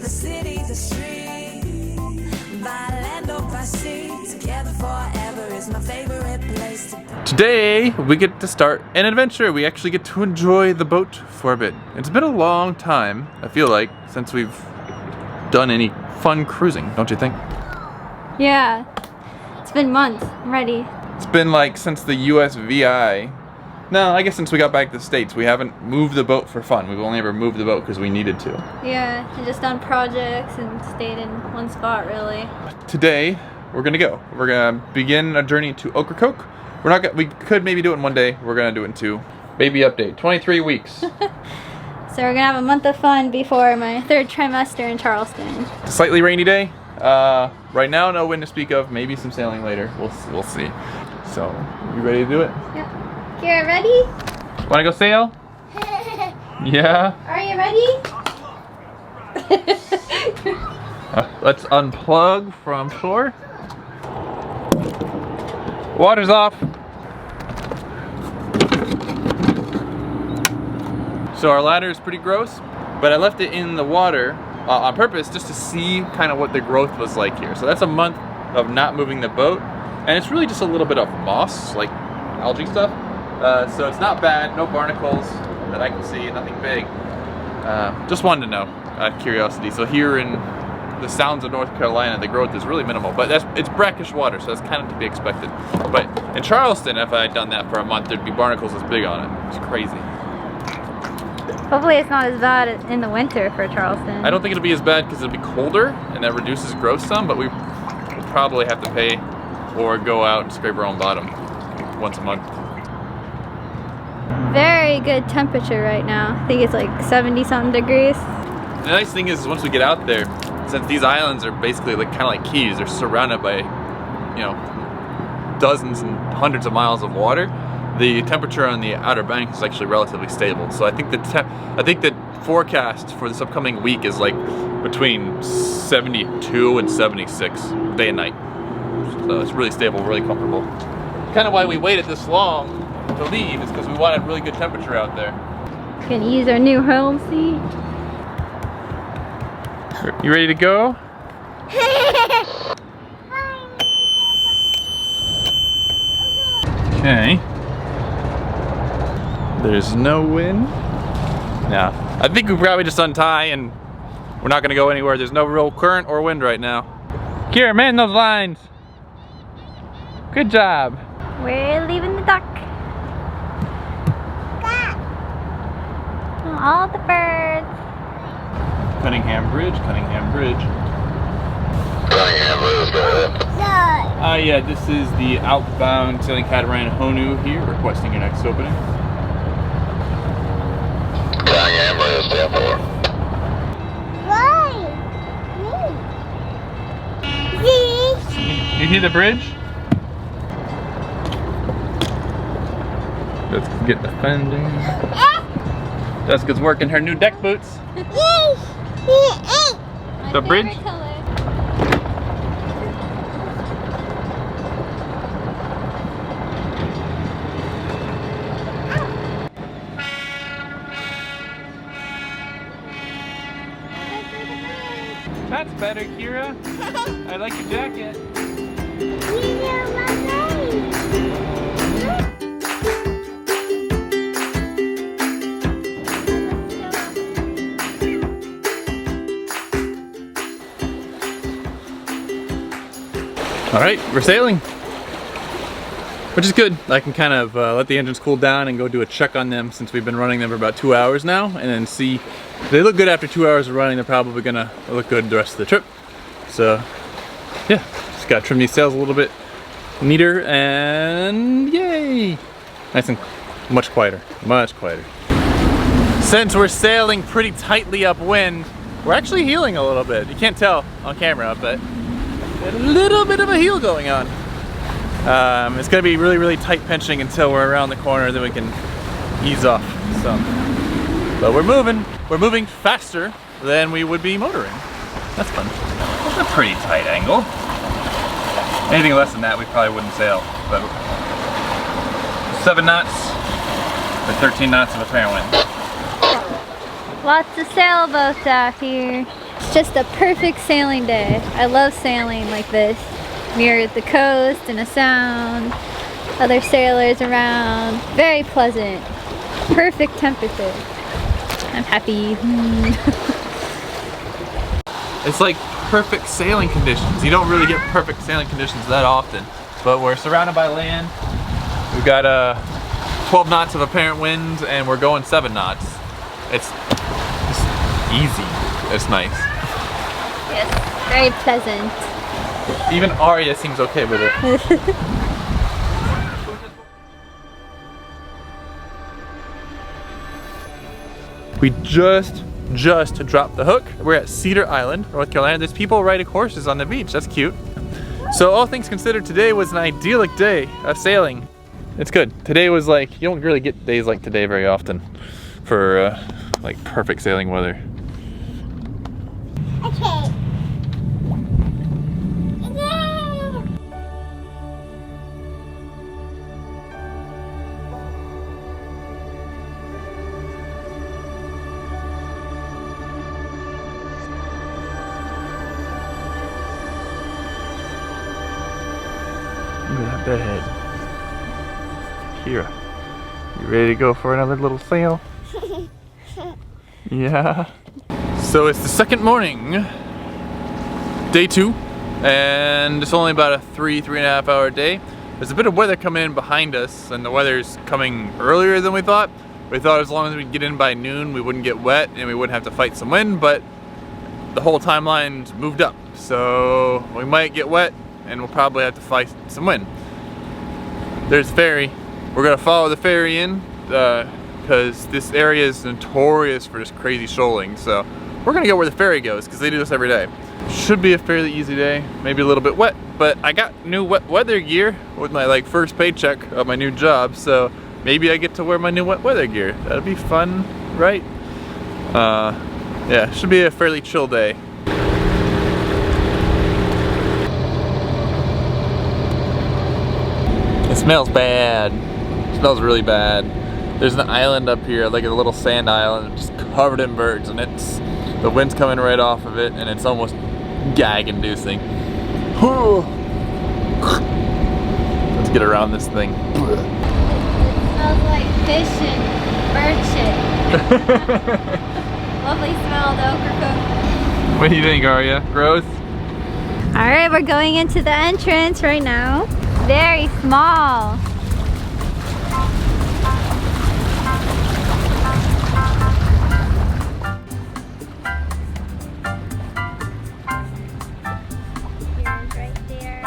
the city, the street, by land or by sea, together forever is my favorite place to be. Today, we get to start an adventure. We actually get to enjoy the boat for a bit. It's been a long time, I feel like, since we've done any fun cruising, don't you think? Yeah, it's been months. I'm ready. It's been like since the USVI. No, I guess since we got back to the States, we haven't moved the boat for fun. We've only ever moved the boat because we needed to. Yeah, and just done projects and stayed in one spot, really. Today, we're gonna go. We're gonna begin a journey to Ocracoke. We could maybe do it in one day. We're gonna do it in two. Baby update, 23 weeks. So we're gonna have a month of fun before my third trimester in Charleston. It's a slightly rainy day. Right now, no wind to speak of. Maybe some sailing later. We'll see. So, you ready to do it? Yep. Kira, ready? Wanna go sail? Yeah? Are you ready? Let's unplug from shore. Water's off. So our ladder is pretty gross, but I left it in the water on purpose just to see kind of what the growth was like here. So that's a month of not moving the boat, and it's really just a little bit of moss, like algae stuff. So it's not bad, no barnacles that I can see, nothing big. Just wanted to know, out of curiosity. So here in the Sounds of North Carolina, the growth is really minimal, but it's brackish water, so that's kind of to be expected. But in Charleston, if I had done that for a month, there'd be barnacles as big on it. It's crazy. Hopefully it's not as bad in the winter for Charleston. I don't think it'll be as bad because it'll be colder, and that reduces growth some, but we'll probably have to pay or go out and scrape our own bottom once a month. Very good temperature right now. I think it's like 70-something degrees. The nice thing is once we get out there, since these islands are basically like kind of like keys, they're surrounded by, you know, dozens and hundreds of miles of water. The temperature on the outer banks is actually relatively stable. So I think the forecast for this upcoming week is like between 72 and 76 day and night. So it's really stable, really comfortable. Kind of why we waited this long to leave is because we wanted really good temperature out there. Gonna use our new home seat. You ready to go? Okay. There's no wind. Yeah. I think we probably just untie and we're not gonna go anywhere. There's no real current or wind right now. Kira, man those lines. Good job. We're leaving the dock. All the birds. Cunningham Bridge, Cunningham Bridge. Yeah, this is the outbound sailing catamaran Honu here, requesting your next opening. Cunningham Bridge, step 4. You hear the bridge? Let's get the fending. Jessica's working her new deck boots. The bridge? That's better, Kira. I like your jacket. All right, we're sailing, which is good. I can kind of let the engines cool down and go do a check on them since we've been running them for about 2 hours now, and then see if they look good after 2 hours of running. They're probably gonna look good the rest of the trip. So yeah, just gotta trim these sails a little bit neater, and yay! Nice and much quieter, much quieter. Since we're sailing pretty tightly upwind, we're actually heeling a little bit. You can't tell on camera, but a little bit of a heel going on. It's gonna be really, really tight pinching until we're around the corner, then we can ease off some. But we're moving faster than we would be motoring. That's fun. That's a pretty tight angle. Anything less than that, we probably wouldn't sail. But 7 knots with 13 knots of apparent wind. Lots of sailboats out here. It's just a perfect sailing day. I love sailing like this, near the coast in a sound, other sailors around. Very pleasant. Perfect temperature. I'm happy. It's like perfect sailing conditions. You don't really get perfect sailing conditions that often, but we're surrounded by land. We've got 12 knots of apparent wind and we're going 7 knots. It's easy. It's nice. Yes, very pleasant. Even Arya seems okay with it. We just dropped the hook. We're at Cedar Island, North Carolina. There's people riding horses on the beach. That's cute. So all things considered, today was an idyllic day of sailing. It's good. Today was like, you don't really get days like today very often for like perfect sailing weather. Okay. Look at that bedhead. Kira, you ready to go for another little sail? Yeah. So it's the second morning, day 2, and it's only about a 3.5 hour day. There's a bit of weather coming in behind us, and the weather's coming earlier than we thought. We thought as long as we get in by noon, we wouldn't get wet and we wouldn't have to fight some wind, but the whole timeline's moved up. So we might get wet and we'll probably have to fight some wind. There's a ferry. We're gonna follow the ferry in because this area is notorious for just crazy shoaling. So we're gonna go where the ferry goes because they do this every day. Should be a fairly easy day, maybe a little bit wet, but I got new wet weather gear with my like first paycheck of my new job, so maybe I get to wear my new wet weather gear. That'd be fun, right? Yeah, should be a fairly chill day. It smells bad. It smells really bad. There's an island up here, like a little sand island, just covered in birds, and the wind's coming right off of it, and it's almost gag-inducing. Let's get around this thing. It smells like fish and bird shit. Lovely smell of the Ocracoke. What do you think, Arya? Gross? Alright, we're going into the entrance right now. Very small. Here's right there.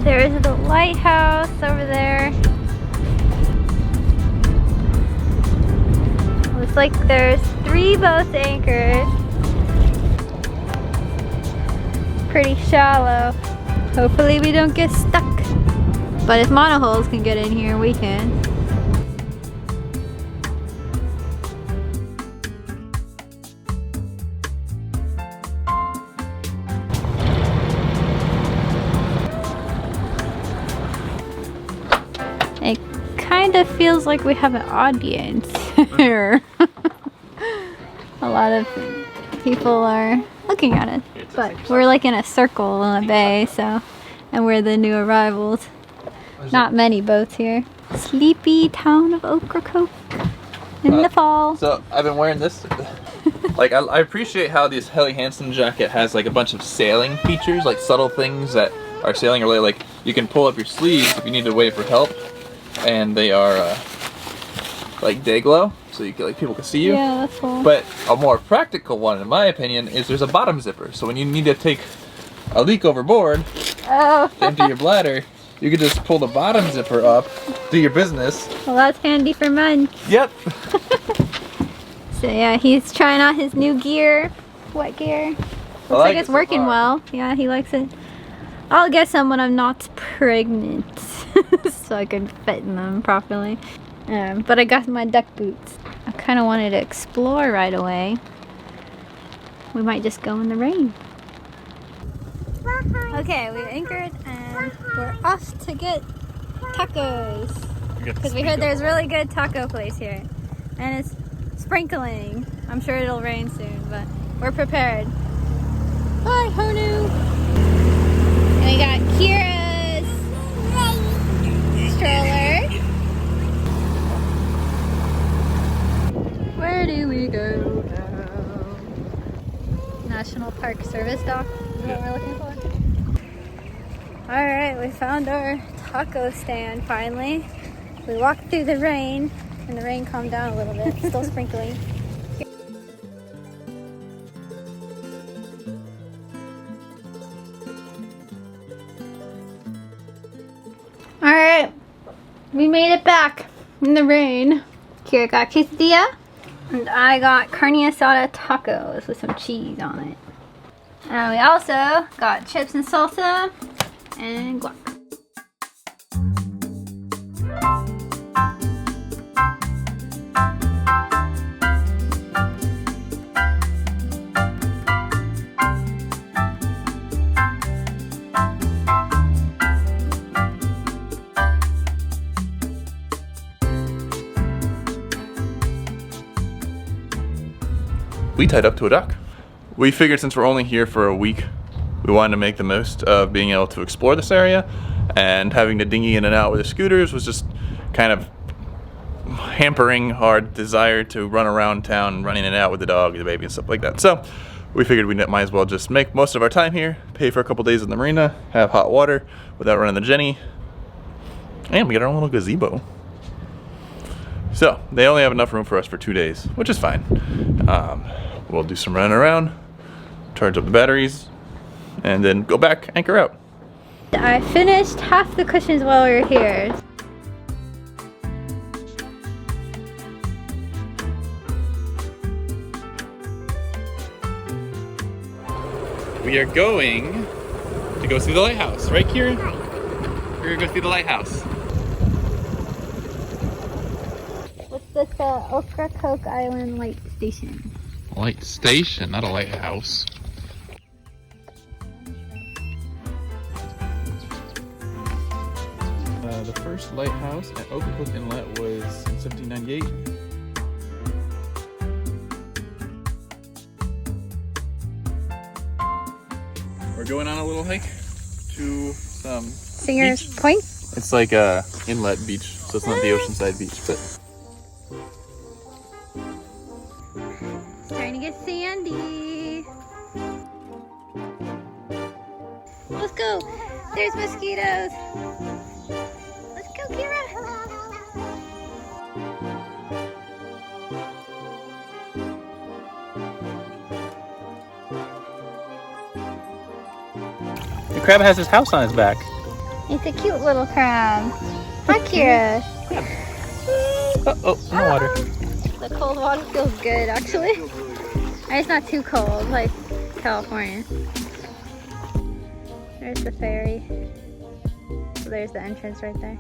There's the lighthouse over there. Looks like there's 3 boats anchored. Pretty shallow. Hopefully we don't get stuck. But if monohulls can get in here, we can. It kind of feels like we have an audience here. A lot of people are looking at us, but we're like in a circle in a bay, so, and we're the new arrivals. Not many boats here. Sleepy town of Ocracoke in the fall. So I've been wearing this. Like I appreciate how this Helly Hansen jacket has like a bunch of sailing features, like subtle things that are sailing related. Like you can pull up your sleeves if you need to wait for help, and they are like day glow, so you can, like people can see you. Yeah, that's cool. But a more practical one, in my opinion, is there's a bottom zipper. So when you need to take a leak overboard, to empty your bladder, you can just pull the bottom zipper up, do your business. Well, that's handy for mine. Yep. So yeah, he's trying out his new gear, wet gear. Looks like it's working so well. Yeah, he likes it. I'll get some when I'm not pregnant, so I can fit in them properly. But I got my duck boots. I kind of wanted to explore right away. We might just go in the rain. Okay, we anchored and we're off to get tacos. Because we heard there's a really good taco place here. And it's sprinkling. I'm sure it'll rain soon, but we're prepared. Bye, Honu! And we got Kira's stroller. Where do we go now? National Park Service Dock is what we're looking for. Alright, we found our taco stand finally. We walked through the rain, and the rain calmed down a little bit. It's still sprinkling. Alright, we made it back in the rain. Kira got quesadilla, and I got carne asada tacos with some cheese on it. And we also got chips and salsa and guac. We tied up to a dock. We figured since we're only here for a week, we wanted to make the most of being able to explore this area, and having to dinghy in and out with the scooters was just kind of hampering our desire to run around town, running in and out with the dog, the baby, and stuff like that. So we figured we might as well just make most of our time here, pay for a couple days in the marina, have hot water without running the Jenny, and we get our own little gazebo. So they only have enough room for us for 2 days, which is fine. We'll do some running around, charge up the batteries, and then go back, anchor out. I finished half the cushions while we were here. We are going to go see the lighthouse, right, Kira? We're gonna go see the lighthouse. What's this Ocracoke Island light station? Light station, not a lighthouse. The first lighthouse at Ocracoke Inlet was in 1798. We're going on a little hike to some Singer's beach. Point? It's like a inlet beach, so it's not the oceanside beach, but Starting to get sandy. Let's go. There's mosquitoes. Let's go, Kira. the crab has his house on his back. It's a cute little crab. Hi, Kira. Oh, no water. The cold water feels good, actually. And it's not too cold, like California. There's the ferry. So there's the entrance right there.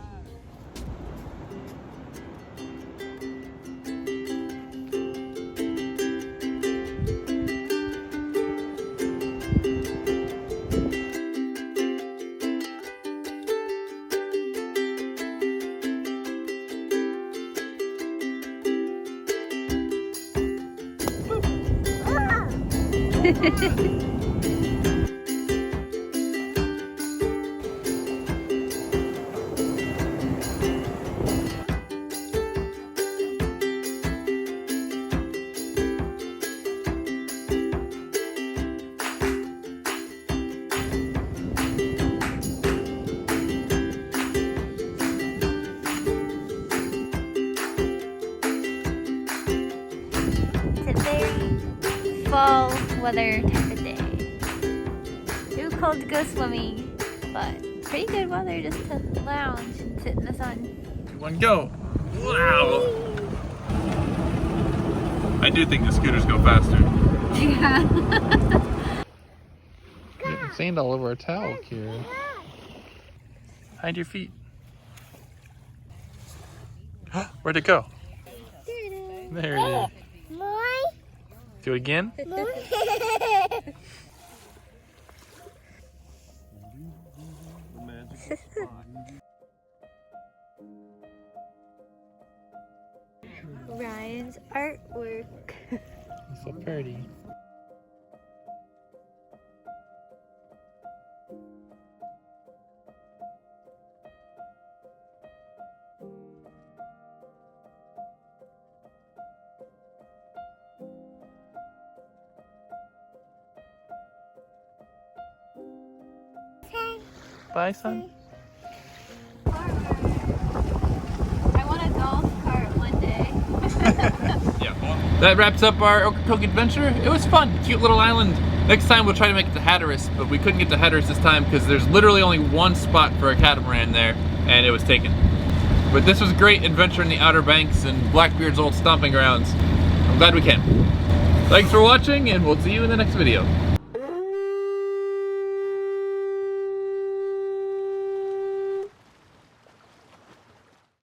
Fall weather type of day. Too cold to go swimming, but pretty good weather just to lounge and sit in the sun. 2, 1, go! Wow! I do think the scooters go faster. Yeah. Getting sand all over our towel, Kira. Hide your feet. Where'd it go? There it is. Do it again? Ryan's artwork. So pretty. Bye, son. I want a golf cart one day. Yeah. That wraps up our Ocracoke adventure. It was fun. Cute little island. Next time we'll try to make it to Hatteras, but we couldn't get to Hatteras this time because there's literally only one spot for a catamaran there, and it was taken. But this was a great adventure in the Outer Banks and Blackbeard's old stomping grounds. I'm glad we came. Thanks for watching, and we'll see you in the next video.